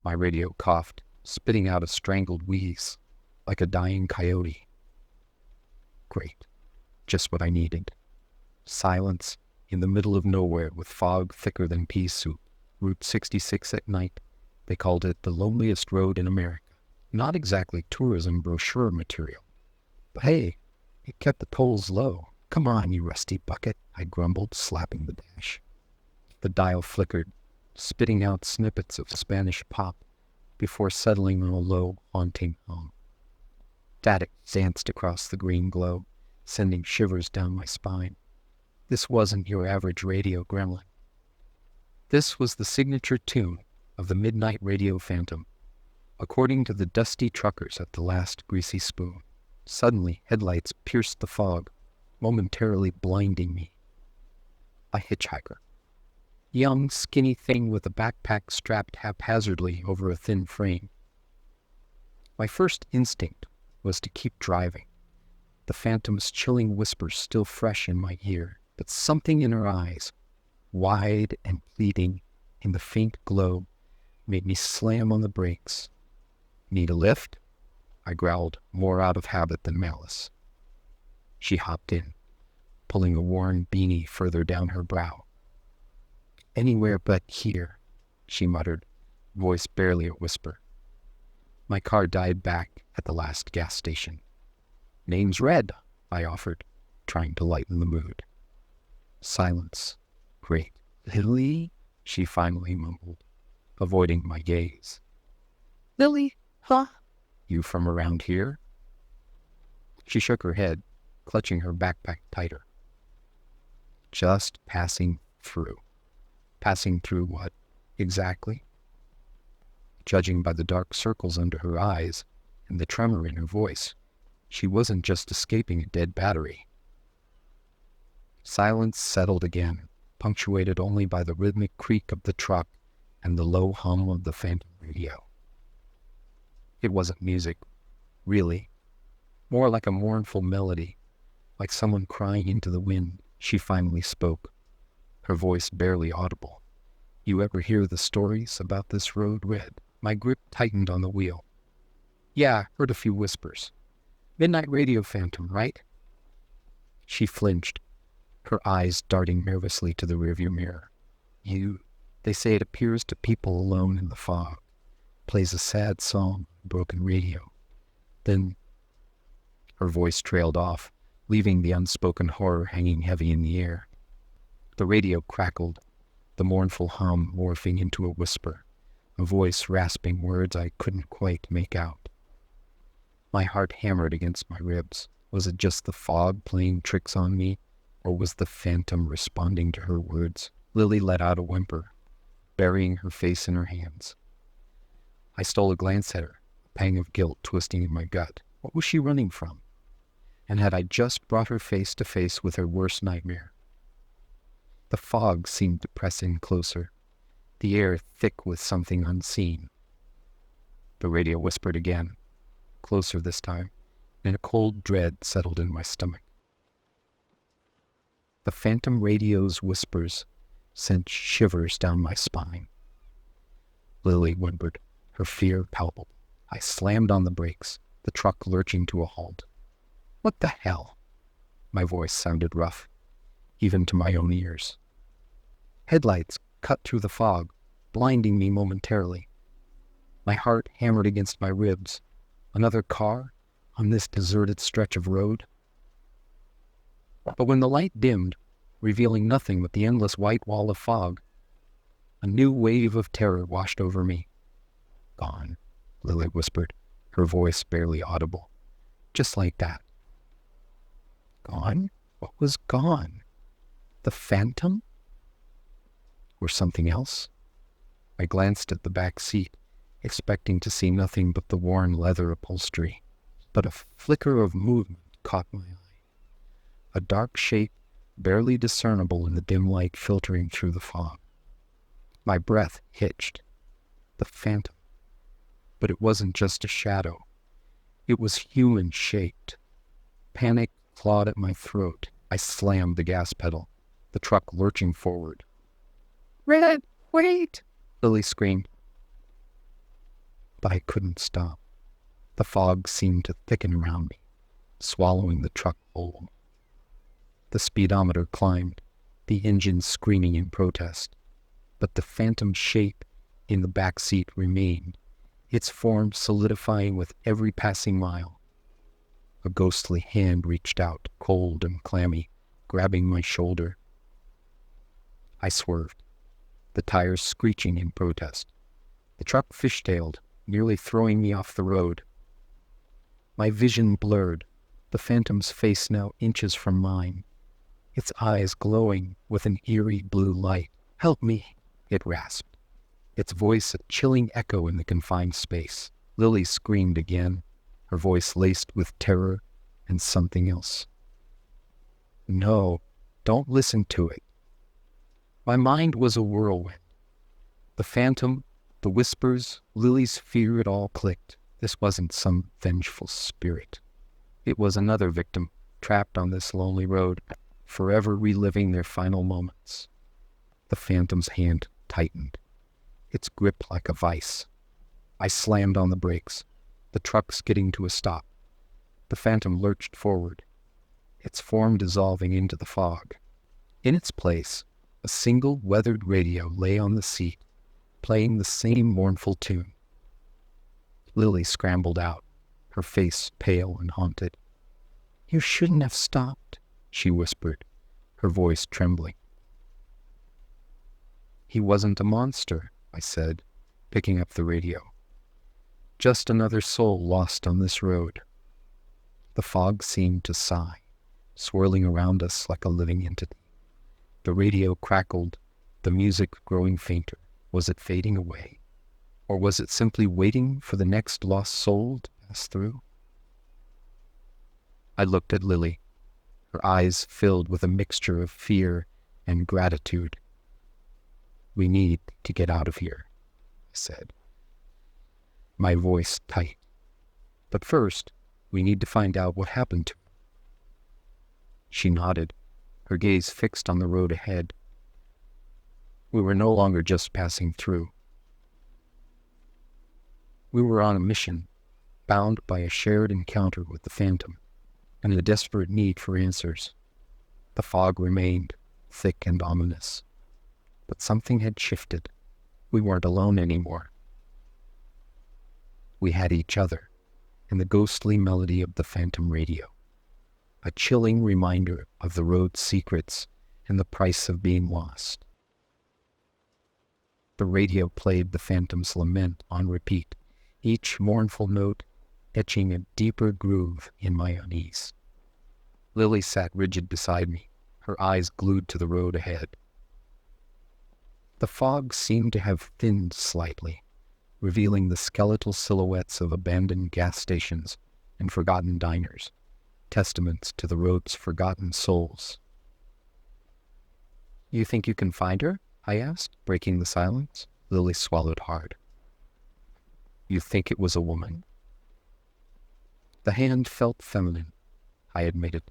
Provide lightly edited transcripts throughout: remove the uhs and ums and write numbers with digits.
My radio coughed, spitting out a strangled wheeze, like a dying coyote. Great. Just what I needed. Silence in the middle of nowhere with fog thicker than pea soup. Route 66 at night. They called it the loneliest road in America. Not exactly tourism brochure material. But hey, it kept the tolls low. Come on, you rusty bucket, I grumbled, slapping the dash. The dial flickered, spitting out snippets of Spanish pop before settling on a low, haunting hum. Static danced across the green glow, sending shivers down my spine. This wasn't your average radio gremlin. This was the signature tune of the Midnight Radio Phantom, according to the dusty truckers at the last greasy spoon. Suddenly, headlights pierced the fog, momentarily blinding me. A hitchhiker. Young, skinny thing with a backpack strapped haphazardly over a thin frame. My first instinct was to keep driving, the Phantom's chilling whisper still fresh in my ear, but something in her eyes, wide and pleading in the faint glow, made me slam on the brakes. Need a lift? I growled, more out of habit than malice. She hopped in, pulling a worn beanie further down her brow. Anywhere but here, she muttered, voice barely a whisper. My car died back at the last gas station. Name's Red, I offered, trying to lighten the mood. Silence. Great. Lily? She finally mumbled, avoiding my gaze. Lily? Huh? You from around here? She shook her head, clutching her backpack tighter. Just passing through. Passing through what, exactly? Judging by the dark circles under her eyes and the tremor in her voice, she wasn't just escaping a dead battery. Silence settled again, punctuated only by the rhythmic creak of the truck and the low hum of the Phantom radio. It wasn't music, really. More like a mournful melody, like someone crying into the wind. She finally spoke, her voice barely audible. You ever hear the stories about this road, Red? My grip tightened on the wheel. Yeah, heard a few whispers. Midnight Radio Phantom, right? She flinched, her eyes darting nervously to the rearview mirror. They say it appears to people alone in the fog, plays a sad song, broken radio. Then her voice trailed off, leaving the unspoken horror hanging heavy in the air. The radio crackled, the mournful hum morphing into a whisper, a voice rasping words I couldn't quite make out. My heart hammered against my ribs. Was it just the fog playing tricks on me, or was the Phantom responding to her words? Lily let out a whimper, burying her face in her hands. I stole a glance at her, a pang of guilt twisting in my gut. What was she running from? And had I just brought her face to face with her worst nightmare? The fog seemed to press in closer, the air thick with something unseen. The radio whispered again, closer this time, and a cold dread settled in my stomach. The Phantom radio's whispers sent shivers down my spine. Lily whimpered, her fear palpable. I slammed on the brakes, the truck lurching to a halt. What the hell? My voice sounded rough, even to my own ears. Headlights cut through the fog, blinding me momentarily. My heart hammered against my ribs. Another car on this deserted stretch of road? But when the light dimmed, revealing nothing but the endless white wall of fog, a new wave of terror washed over me. Gone, Lily whispered, her voice barely audible. Just like that. Gone? What was gone? The Phantom? Or something else? I glanced at the back seat, expecting to see nothing but the worn leather upholstery, but a flicker of movement caught my eye. A dark shape, barely discernible in the dim light filtering through the fog. My breath hitched. The Phantom. But it wasn't just a shadow. It was human-shaped. Panic clawed at my throat. I slammed the gas pedal, the truck lurching forward. Red, wait! Lily screamed. but I couldn't stop. The fog seemed to thicken around me, swallowing the truck whole. The speedometer climbed, the engine screaming in protest, but the phantom shape in the back seat remained, its form solidifying with every passing mile. A ghostly hand reached out, cold and clammy, grabbing my shoulder. I swerved, the tires screeching in protest. The truck fishtailed, nearly throwing me off the road. My vision blurred, the phantom's face now inches from mine, its eyes glowing with an eerie blue light. "Help me," it rasped, its voice a chilling echo in the confined space. Lily screamed again, her voice laced with terror and something else. No, don't listen to it. My mind was a whirlwind. The phantom, the whispers, Lily's fear, it all clicked. This wasn't some vengeful spirit. It was another victim, trapped on this lonely road, forever reliving their final moments. The phantom's hand tightened, its grip like a vice. I slammed on the brakes, the truck skidding to a stop. The phantom lurched forward, its form dissolving into the fog. In its place, a single weathered radio lay on the seat, playing the same mournful tune. Lily scrambled out, her face pale and haunted. "You shouldn't have stopped," she whispered, her voice trembling. "He wasn't a monster," I said, picking up the radio. "Just another soul lost on this road." The fog seemed to sigh, swirling around us like a living entity. The radio crackled, the music growing fainter. Was it fading away? Or was it simply waiting for the next lost soul to pass through? I looked at Lily, her eyes filled with a mixture of fear and gratitude. "We need to get out of here," I said, my voice tight. "But first, we need to find out what happened to him." She nodded, her gaze fixed on the road ahead. We were no longer just passing through. We were on a mission, bound by a shared encounter with the phantom, and a desperate need for answers. The fog remained, thick and ominous. But something had shifted. We weren't alone anymore. We had each other, and the ghostly melody of the phantom radio, a chilling reminder of the road's secrets and the price of being lost. The radio played the phantom's lament on repeat, each mournful note etching a deeper groove in my unease. Lily sat rigid beside me, her eyes glued to the road ahead. The fog seemed to have thinned slightly, revealing the skeletal silhouettes of abandoned gas stations and forgotten diners, testaments to the road's forgotten souls. "You think you can find her?" I asked, breaking the silence. Lily swallowed hard. "You think it was a woman?" The hand felt feminine, I admitted,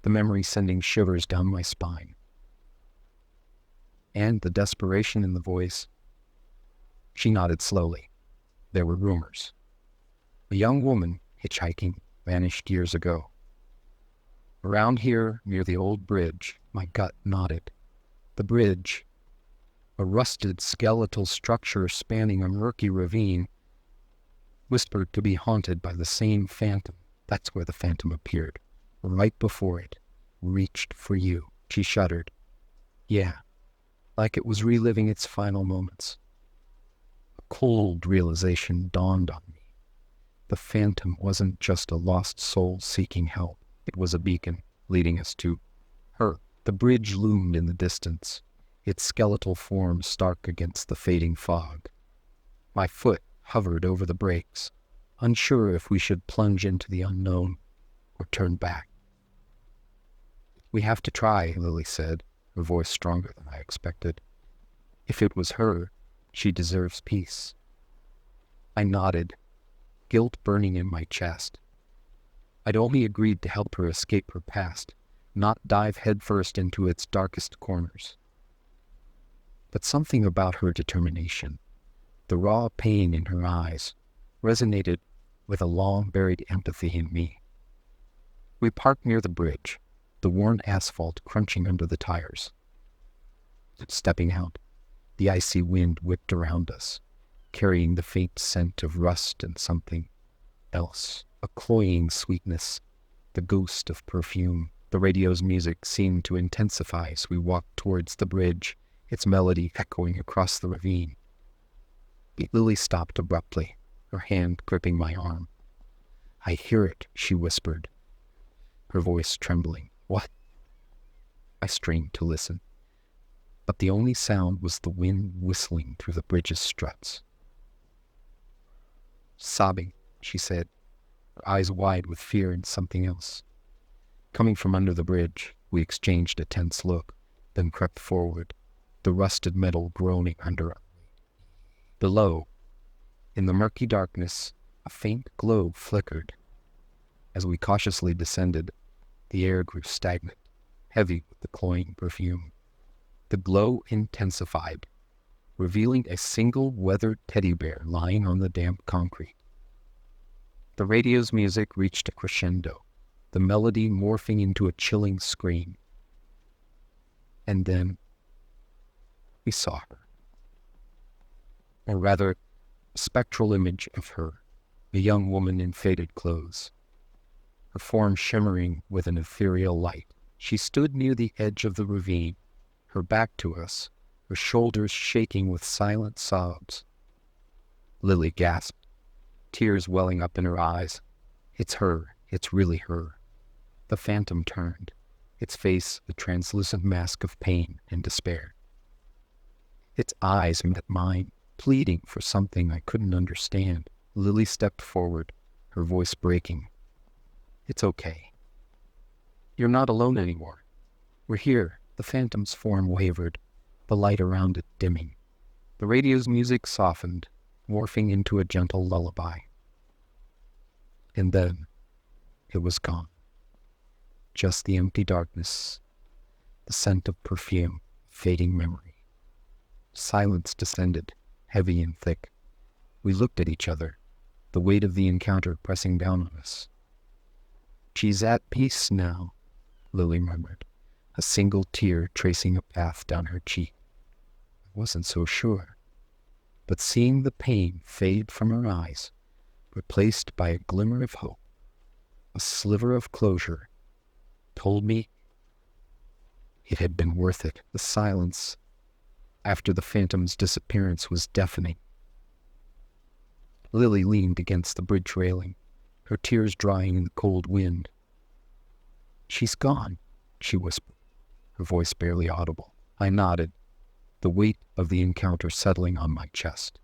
the memory sending shivers down my spine. And the desperation in the voice. She nodded slowly. There were rumors. A young woman, hitchhiking, vanished years ago. Around here, near the old bridge, my gut nodded. The bridge, a rusted skeletal structure spanning a murky ravine, whispered to be haunted by the same phantom. That's where the phantom appeared, right before it, reached for you. She shuddered. Yeah, like it was reliving its final moments. A cold realization dawned on me. The phantom wasn't just a lost soul seeking help. It was a beacon leading us to her. The bridge loomed in the distance, its skeletal form stark against the fading fog. My foot hovered over the brakes, unsure if we should plunge into the unknown or turn back. "We have to try," Lily said, her voice stronger than I expected. "If it was her, she deserves peace." I nodded, guilt burning in my chest. I'd only agreed to help her escape her past, not dive headfirst into its darkest corners. But something about her determination, The raw pain in her eyes resonated with a long-buried empathy in me. We parked near the bridge, the worn asphalt crunching under the tires. Stepping out, the icy wind whipped around us, carrying the faint scent of rust and something else, a cloying sweetness, the ghost of perfume. The radio's music seemed to intensify as we walked towards the bridge, its melody echoing across the ravine. Lily stopped abruptly, her hand gripping my arm. "I hear it," she whispered, her voice trembling. "What?" I strained to listen, but the only sound was the wind whistling through the bridge's struts. "Sobbing," she said, her eyes wide with fear and something else. Coming from under the bridge, we exchanged a tense look, then crept forward, the rusted metal groaning under us. Below, in the murky darkness, a faint glow flickered. As we cautiously descended, the air grew stagnant, heavy with the cloying perfume. The glow intensified, revealing a single weathered teddy bear lying on the damp concrete. The radio's music reached a crescendo, the melody morphing into a chilling scream. And then we saw her. Or rather, a spectral image of her, a young woman in faded clothes, her form shimmering with an ethereal light. She stood near the edge of the ravine, her back to us, her shoulders shaking with silent sobs. Lily gasped, tears welling up in her eyes. "It's her. It's really her." The phantom turned, its face a translucent mask of pain and despair. Its eyes met mine, pleading for something I couldn't understand. Lily stepped forward, her voice breaking. "It's okay. You're not alone anymore. We're here." The phantom's form wavered, the light around it dimming. The radio's music softened, morphing into a gentle lullaby. And then it was gone. Just the empty darkness, the scent of perfume, fading memory. Silence descended, heavy and thick. We looked at each other, the weight of the encounter pressing down on us. "She's at peace now," Lily murmured, a single tear tracing a path down her cheek. I wasn't so sure, but seeing the pain fade from her eyes, replaced by a glimmer of hope, a sliver of closure, told me it had been worth it. The silence after the phantom's disappearance was deafening. Lily leaned against the bridge railing, her tears drying in the cold wind. "She's gone," she whispered, her voice barely audible. I nodded, the weight of the encounter settling on my chest.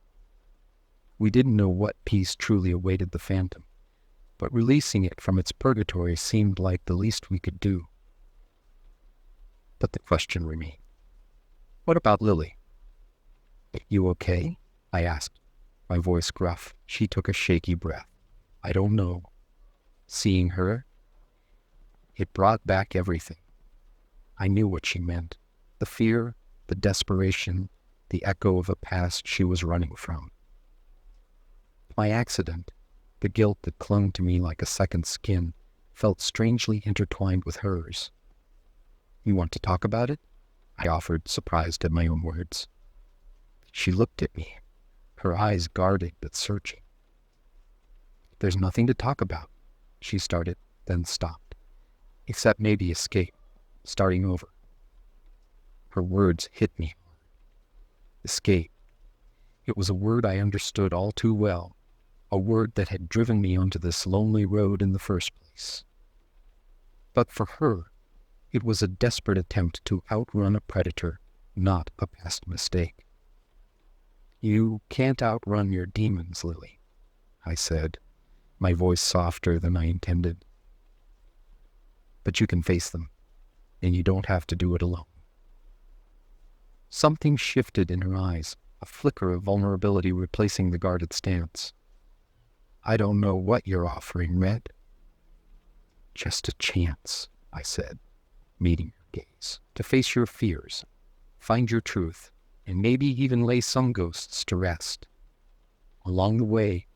We didn't know what peace truly awaited the phantom, but releasing it from its purgatory seemed like the least we could do. But the question remained. What about Lily? "You okay?" I asked, my voice gruff. She took a shaky breath. "I don't know. Seeing her, it brought back everything." I knew what she meant. The fear, the desperation, the echo of a past she was running from. My accident, the guilt that clung to me like a second skin, felt strangely intertwined with hers. "You want to talk about it?" I offered, surprised at my own words. She looked at me, her eyes guarded but searching. "There's nothing to talk about," she started, then stopped. "Except maybe escape, starting over." Her words hit me hard. Escape. It was a word I understood all too well, a word that had driven me onto this lonely road in the first place. But for her, it was a desperate attempt to outrun a predator, not a past mistake. "You can't outrun your demons, Lily," I said, my voice softer than I intended. "But you can face them, and you don't have to do it alone." Something shifted in her eyes, a flicker of vulnerability replacing the guarded stance. "I don't know what you're offering, Red." "Just a chance," I said, meeting her gaze, "to face your fears, find your truth, and maybe even lay some ghosts to rest." Along the way,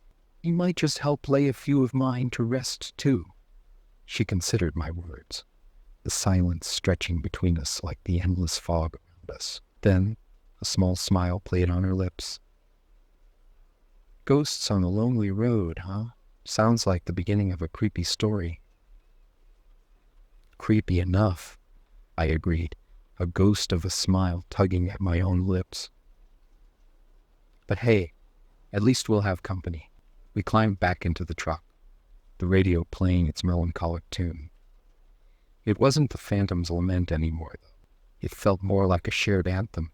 you might just help lay a few of mine to rest, too. She considered my words, the silence stretching between us like the endless fog around us. Then, a small smile played on her lips. Ghosts on a lonely road, huh? Sounds like the beginning of a creepy story. Creepy enough, I agreed, a ghost of a smile tugging at my own lips. But hey, at least we'll have company. We climbed back into the truck, the radio playing its melancholic tune. It wasn't the Phantom's lament anymore, though. It felt more like a shared anthem,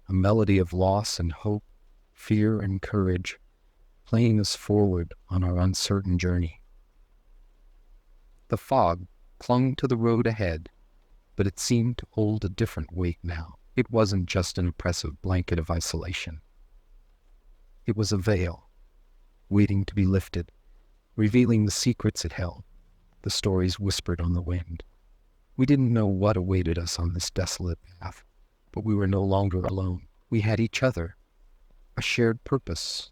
a melody of loss and hope, fear and courage, playing us forward on our uncertain journey. The fog clung to the road ahead, but it seemed to hold a different weight now. It wasn't just an oppressive blanket of isolation. It was a veil, waiting to be lifted, revealing the secrets it held, the stories whispered on the wind. We didn't know what awaited us on this desolate path, but we were no longer alone. We had each other, a shared purpose,